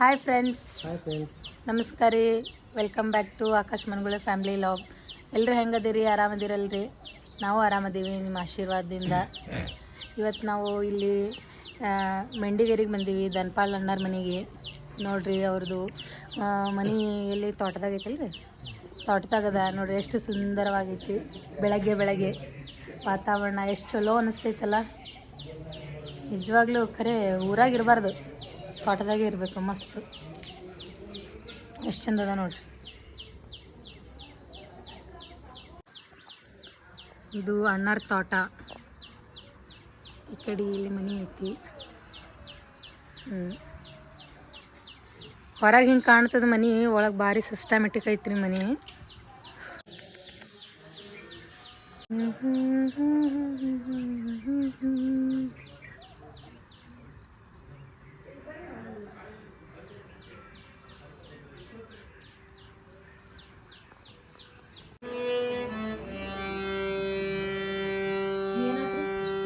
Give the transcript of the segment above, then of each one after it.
Hi friends, hi friends, ನಮಸ್ಕಾರ ರೀ. Welcome back to Akash ಮನ್ಗುಳೆ ಫ್ಯಾಮಿಲಿ ಲಾಗ್. ಎಲ್ಲರೂ ಹೆಂಗದಿರಿ? ಆರಾಮದಿರಲ್ರಿ? ನಾವು ಆರಾಮದೀವಿ ನಿಮ್ಮ ಆಶೀರ್ವಾದದಿಂದ. ಇವತ್ತು ನಾವು ಇಲ್ಲಿ ಮೆಂಡಿಗೇರಿಗೆ ಬಂದೀವಿ, ಧನ್ಪಾಲ್ ಅಣ್ಣರ ಮನೆಗೆ. ನೋಡಿರಿ, ಅವ್ರದ್ದು ಮನೆ ಎಲ್ಲಿ ತೋಟದಾಗ ಐತಲ್ರಿ, ತೋಟದಾಗದ ನೋಡಿರಿ. ಎಷ್ಟು ಸುಂದರವಾಗೈತಿ. ಬೆಳಗ್ಗೆ ವಾತಾವರಣ ಎಷ್ಟು ಚಲೋ ಅನ್ನಿಸ್ತೈತಲ್ಲ. ನಿಜವಾಗ್ಲೂ ಖರೆ ಊರಾಗಿರಬಾರ್ದು, ತೋಟದಾಗೆ ಇರಬೇಕು. ಮಸ್ತ್ ಎಷ್ಟು ಚಂದ ಅದ ನೋಡ್ರಿ. ಇದು ಅಣ್ಣರ ತೋಟ. ಈ ಕಡೆ ಇಲ್ಲಿ ಮನೆ ಐತಿ. ಹೊರಗೆ ಹಿಂಗೆ ಕಾಣ್ತದ ಮನೆ, ಒಳಗೆ ಭಾರಿ ಸಿಸ್ಟಮೆಟಿಕ್ ಐತ್ರಿ ಮನೆ.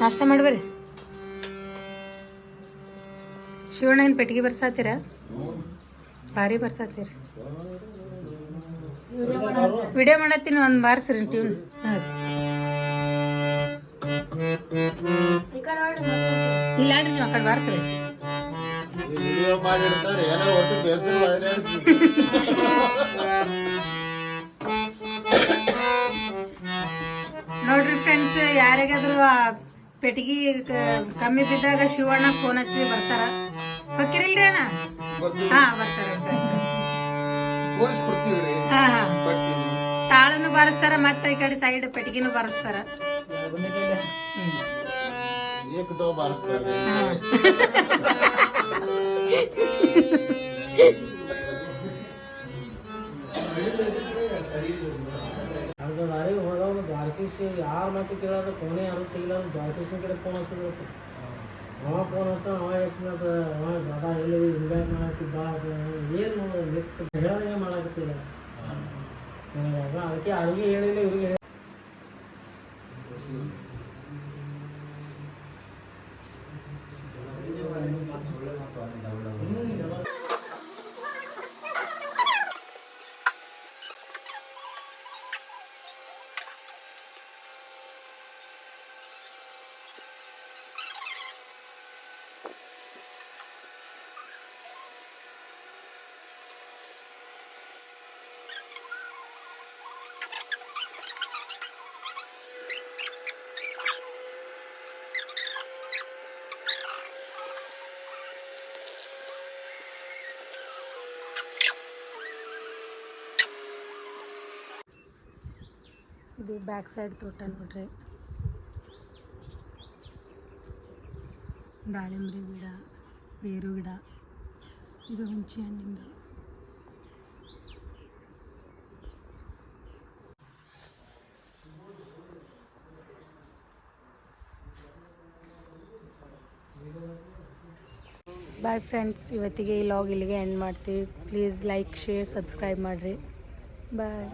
ನಾಷ್ಟ ಮಾಡ್ಬೇರಿ. ಶಿವಣ್ಣ ಏನು ಪೆಟ್ಟಿಗೆ ಬರ್ಸಾತೀರ? ಭಾರಿ ಬರ್ಸಾತೀರಿ. ವಿಡಿಯೋ ಮಾಡತ್ತೀನಿ, ಒಂದು ಬಾರಿಸ್ರಿ ಟ್ಯೂನ್. ಹಾಂ ರೀ, ಇಲ್ಲ ಆಡ್ರಿ, ನೀವು ಆ ಕಡೆ ಬಾರಿಸ್ರಿ. ನೋಡ್ರಿ ಫ್ರೆಂಡ್ಸ್, ಯಾರಿಗಾದ್ರೂ ಪೆಟ್ಟಿಗೆ ಕಮ್ಮಿ ಬಿದ್ದಾಗ ಶಿವಣ್ಣ ಫೋನ್ ಹಚ್ಚಿ ಬರ್ತಾರ. ಹೊಕ್ಕಿರಿಲ್ರಿ ಅಣ್ಣ? ಹಾ, ಬರ್ತಾರ. ತಾಳನು ಬಾರಿಸ್ತಾರ, ಮತ್ತೆ ಈ ಕಡೆ ಸೈಡ್ ಪೆಟ್ಟಿಗೆನು ಬಾರಿಸ್ತಾರ. ದ್ವಾರಕೀಶ್ ಯಾರು ಮಾತು ಕೇಳೋದು, ಫೋನೇ ಯಾರು ತೆಗಿಲ್ಲ. ದ್ವಾರಕೀಶ್ನ ಕಡೆ ಫೋನ್ ಹಚ್ಚಬೇಕು. ಅವ ಫೋನ್ ಹಚ್ಚ, ಅವ ಎತ್ತದ, ಅವ ದಾದಾ ಎಲ್ಲಿ ಹಿಂಗಾಗಿ ಮಾಡಾಕಿ ಬಾ, ಏನು ಹೇಳೋದಂಗೆ ಮಾಡಾಕತ್ತಿಲ್ಲ. ಅದಕ್ಕೆ ಅಡುಗೆ ಹೇಳಿಲ್ಲ, ಇವ್ರಿಗೆ ಇದು ಬ್ಯಾಕ್ ಸೈಡ್ ತೋಟ ನೋಡ್ರಿ. ದಾಳಿಂಬ್ರಿ ಗಿಡ, ಬೇರು ಗಿಡ, ಇದು ಹುಂಚಿ ಹಣ್ಣಿಂದು. ಬಾಯ್ ಫ್ರೆಂಡ್ಸ್, ಇವತ್ತಿಗೆ ಈ ಲಾಗ್ ಇಲ್ಲಿಗೆ ಎಂಡ್ ಮಾಡ್ತೀವಿ. ಪ್ಲೀಸ್ ಲೈಕ್, ಶೇರ್, ಸಬ್ಸ್ಕ್ರೈಬ್ ಮಾಡಿರಿ. ಬಾಯ್.